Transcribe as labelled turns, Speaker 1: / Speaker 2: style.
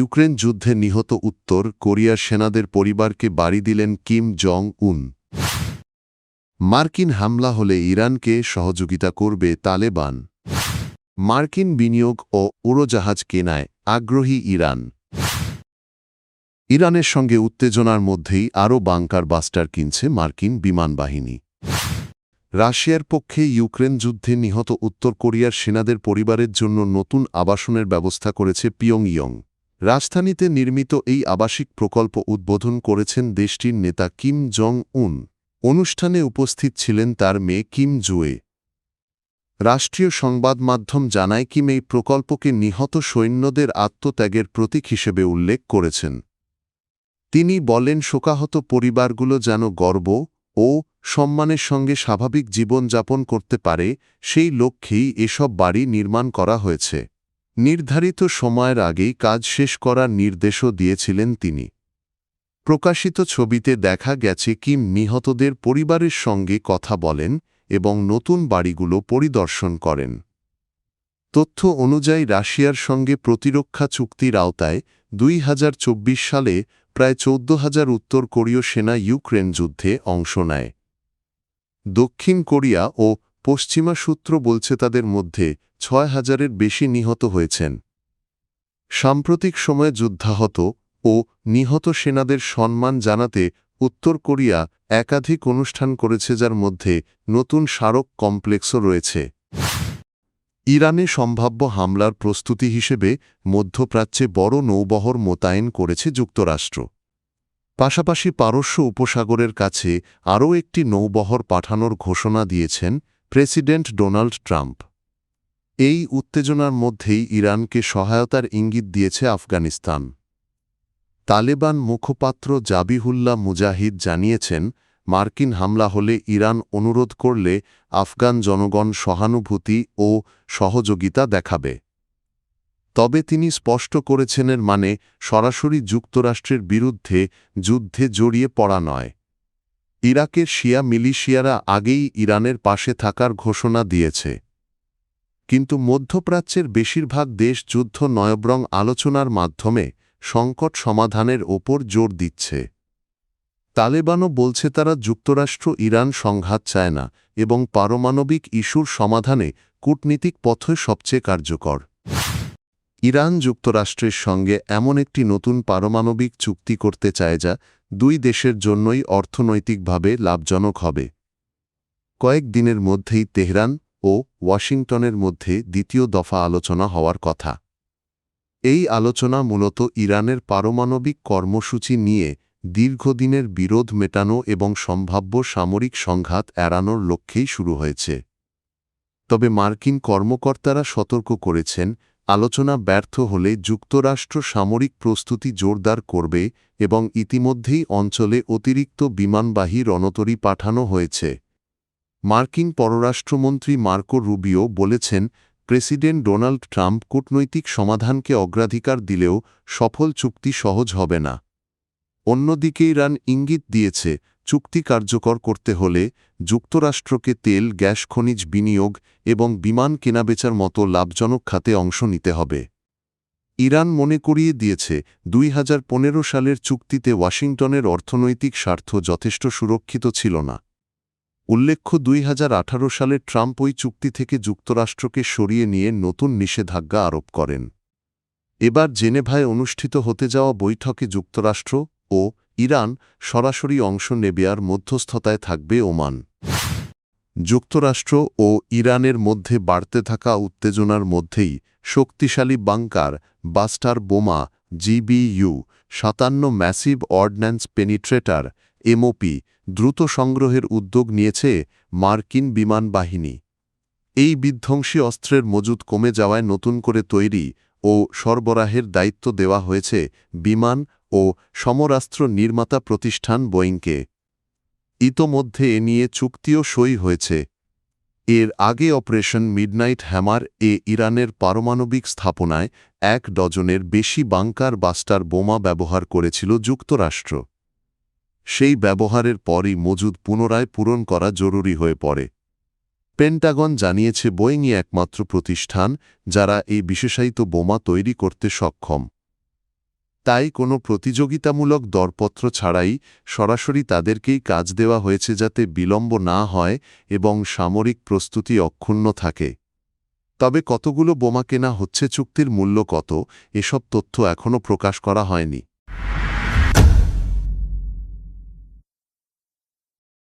Speaker 1: Ukraine যুদ্ধে নিহত উত্তর কোরিয়ার সেনাদের পরিবারকে বাড়ি দিলেন কিম জং উন। মার্কিন হামলা হলে ইরানকে সহযোগিতা করবে তালেবান। মার্কিন বিনিয়োগ ও উড়োজাহাজ কেনায় আগ্রহী ইরান। ইরানের সঙ্গে উত্তেজনার মধ্যেই আরও বাংকার বাস্টার কিনছে মার্কিন বিমানবাহিনী। রাশিয়ার পক্ষে ইউক্রেন যুদ্ধে নিহত উত্তর কোরিয়ার সেনাদের পরিবারের জন্য নতুন আবাসনের ব্যবস্থা করেছে পিয়ংইয়ং। রাজধানীতে নির্মিত এই আবাসিক প্রকল্প উদ্বোধন করেছেন দেশটির নেতা কিম জং উন। অনুষ্ঠানে উপস্থিত ছিলেন তার মেয়ে কিম জুয়ে। রাষ্ট্রীয় সংবাদ মাধ্যম জানায় কিম এই প্রকল্পকে নিহত সৈন্যদের আত্মত্যাগের প্রতীক হিসেবে উল্লেখ করেছেন। তিনি বলেন, শোকাহত পরিবারগুলো যেন গর্ব ও সম্মানের সঙ্গে স্বাভাবিক জীবনযাপন করতে পারে, সেই লক্ষ্যেই এসব বাড়ি নির্মাণ করা হয়েছে। নির্ধারিত সময়ের আগেই কাজ শেষ করার নির্দেশও দিয়েছিলেন তিনি। প্রকাশিত ছবিতে দেখা গেছে কিম নিহতদের পরিবারের সঙ্গে কথা বলেন এবং নতুন বাড়িগুলো পরিদর্শন করেন। তথ্য অনুযায়ী রাশিয়ার সঙ্গে প্রতিরক্ষা চুক্তির আওতায় 2024 সালে প্রায় 14,000 উত্তর কোরীয় সেনা ইউক্রেন যুদ্ধে অংশ নেয়। দক্ষিণ কোরিয়া ও পশ্চিমা সূত্র বলছে তাদের মধ্যে 6,000-এর বেশি নিহত হয়েছেন। সাম্প্রতিক সময়ে যুদ্ধাহত ও নিহত সেনাদের সম্মান জানাতে উত্তর কোরিয়া একাধিক অনুষ্ঠান করেছে, যার মধ্যে নতুন স্মারক কমপ্লেক্সও রয়েছে। ইরানে সম্ভাব্য হামলার প্রস্তুতি হিসেবে মধ্যপ্রাচ্যে বড় নৌবহর মোতায়েন করেছে যুক্তরাষ্ট্র। পাশাপাশি পারস্য উপসাগরের কাছে আরও একটি নৌবহর পাঠানোর ঘোষণা দিয়েছেন প্রেসিডেন্ট ডোনাল্ড ট্রাম্প। এই উত্তেজনার মধ্যেই ইরানকে সহায়তার ইঙ্গিত দিয়েছে আফগানিস্তান। তালেবান মুখপাত্র জাবিহুল্লাহ মুজাহিদ জানিয়েছেন, মার্কিন হামলা হলে ইরান অনুরোধ করলে আফগান জনগণ সহানুভূতি ও সহযোগিতা দেখাবে। তবে তিনি স্পষ্ট করেছেন, এর মানে সরাসরি যুক্তরাষ্ট্রের বিরুদ্ধে যুদ্ধে জড়িয়ে পড়া নয়। ইরাকের শিয়া মিলিশিয়ারা আগেই ইরানের পাশে থাকার ঘোষণা দিয়েছে। কিন্তু মধ্যপ্রাচ্যের বেশিরভাগ দেশ যুদ্ধ নয় বরং আলোচনার মাধ্যমে সংকট সমাধানের ওপর জোর দিচ্ছে। তালেবানও বলছে তারা যুক্তরাষ্ট্র ইরান সংঘাত চায় না এবং পারমাণবিক ইস্যুর সমাধানে কূটনীতিক পথই সবচেয়ে কার্যকর। ইরান যুক্তরাষ্ট্রের সঙ্গে এমন একটি নতুন পারমাণবিক চুক্তি করতে চায় যা দুই দেশের জন্যই অর্থনৈতিকভাবে লাভজনক হবে। কয়েক দিনের মধ্যেই তেহরান ও ওয়াশিংটনের মধ্যে দ্বিতীয় দফা আলোচনা হওয়ার কথা। এই আলোচনা মূলত ইরানের পারমাণবিক কর্মসূচি নিয়ে দীর্ঘদিনের বিরোধ মেটানো এবং সম্ভাব্য সামরিক সংঘাত এড়ানোর লক্ষ্যেই শুরু হয়েছে। তবে মার্কিন কর্মকর্তারা সতর্ক করেছেন, আলোচনা ব্যর্থ হলে যুক্তরাষ্ট্র সামরিক প্রস্তুতি জোরদার করবে এবং ইতিমধ্যেই অঞ্চলে অতিরিক্ত বিমানবাহী রণতরী পাঠানো হয়েছে। মার্কিন পররাষ্ট্রমন্ত্রী মার্কো রুবিও বলেছেন, প্রেসিডেন্ট ডোনাল্ড ট্রাম্প কূটনৈতিক সমাধানকে অগ্রাধিকার দিলেও সফল চুক্তি সহজ হবে না। অন্যদিকে ইরান ইঙ্গিত দিয়েছে, চুক্তি কার্যকর করতে হলে যুক্তরাষ্ট্রকে তেল, গ্যাস, খনিজ বিনিয়োগ এবং বিমান কেনাবেচার মতো লাভজনক খাতে অংশ নিতে হবে। ইরান মনে করিয়ে দিয়েছে, 2015 সালের চুক্তিতে ওয়াশিংটনের অর্থনৈতিক স্বার্থ যথেষ্ট সুরক্ষিত ছিল না। উল্লেখ্য, 2018 সালে ট্রাম্প ওই চুক্তি থেকে যুক্তরাষ্ট্রকে সরিয়ে নিয়ে নতুন নিষেধাজ্ঞা আরোপ করেন। এবার জেনেভায় অনুষ্ঠিত হতে যাওয়া বৈঠকে যুক্তরাষ্ট্র ও ইরান সরাসরি অংশ নেবে, আর মধ্যস্থতায় থাকবে ওমান। যুক্তরাষ্ট্র ও ইরানের মধ্যে বাড়তে থাকা উত্তেজনার মধ্যেই শক্তিশালী বাংকার বাস্টার বোমা GBU-57 ম্যাসিভ অর্ডন্যান্স পেনিট্রেটার MOP দ্রুত সংগ্রহের উদ্যোগ নিয়েছে মার্কিন বিমান বাহিনী। এই বিধ্বংসী অস্ত্রের মজুদ কমে যাওয়ায় নতুন করে তৈরি ও সরবরাহের দায়িত্ব দেওয়া হয়েছে বিমান ও সমরাস্ত্র নির্মাতা প্রতিষ্ঠান বোয়িংকে। ইতোমধ্যে এ নিয়ে চুক্তিও সই হয়েছে। এর আগে অপারেশন মিডনাইট হ্যামার ইরানের পারমাণবিক স্থাপনায় 1 ডজনের বেশি বাংকার বাস্টার বোমা ব্যবহার করেছিল যুক্তরাষ্ট্র। সেই ব্যবহারের পরই মজুদ পুনরায় পূরণ করা জরুরি হয়ে পড়ে। পেন্টাগন জানিয়েছে, বোয়িংই একমাত্র প্রতিষ্ঠান যারা এই বিশেষায়িত বোমা তৈরি করতে সক্ষম। তাই কোনো প্রতিযোগিতামূলক দরপত্র ছাড়াই সরাসরি তাদেরকেই কাজ দেওয়া হয়েছে যাতে বিলম্ব না হয় এবং সামরিক প্রস্তুতি অক্ষুণ্ণ থাকে। তবে কতগুলো বোমা কেনা হচ্ছে, চুক্তির মূল্য কত, এসব তথ্য এখনও প্রকাশ করা হয়নি।